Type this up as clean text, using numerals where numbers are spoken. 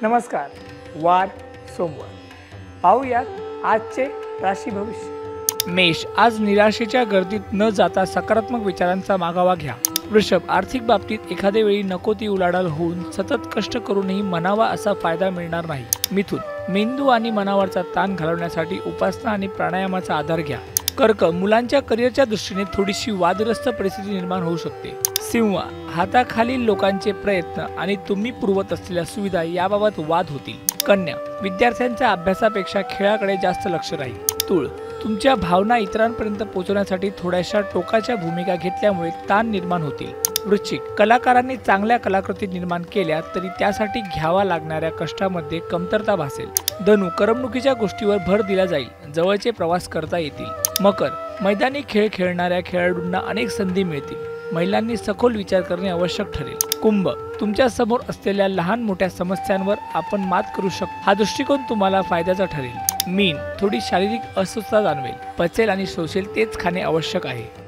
नमस्कार. वार सोमवार. पाहूयात आजचे राशी भविष्य. मेष, आज निराशेच्या गर्दीत न जाता सकारात्मक विचारांचा मागोवा घ्या. वृषभ, आर्थिक बाबतीत एखाद्या वेळी नको ती उलाढाल होऊन सतत कष्ट करूनही मनावा असा फायदा मिळणार नाही. मिथुन, मेंदू आणि मनावरचा ताण घालवण्यासाठी उपासना आणि प्राणायामाचा आधार घ्या. कर्क, मुलांच्या करिअरच्या दृष्टीने थोडीशी वादग्रस्त परिस्थिती निर्माण होऊ शकते. सिंह, हाताखालील लोकांचे प्रयत्न आणि तुम्ही पुरवत असलेल्या सुविधा याबाबत वाद होतील. कन्या, विद्यार्थ्यांच्या अभ्यासापेक्षा खेळाकडे जास्त लक्ष राहील. तुळ, तुमच्या भावना इतरांपर्यंत पोहोचवण्यासाठी थोड्याशा टोकाच्या भूमिका घेतल्यामुळे ताण निर्माण होतील. वृश्चिक, कलाकारांनी चांगल्या कलाकृती निर्माण केल्या तरी त्यासाठी घ्यावा लागणाऱ्या कष्टामध्ये कमतरता भासेल. धनु, करमणुकीच्या गोष्टीवर भर दिला जाईल. जवळचे प्रवास करता येतील. मकर, मैदानी खेळ खेळणाऱ्या खेळाडूंना अनेक संधी मिळतील. महिलांनी सखोल विचार करणे आवश्यक ठरेल. कुंभ, तुमच्या समोर असलेल्या लहान मोठ्या समस्यांवर आपण मात करू शकतो. हा दृष्टिकोन तुम्हाला फायद्याचा ठरेल. मीन, थोडी शारीरिक अस्वस्थता जाणवेल. पचेल आणि शोषेल तेच खाणे आवश्यक आहे.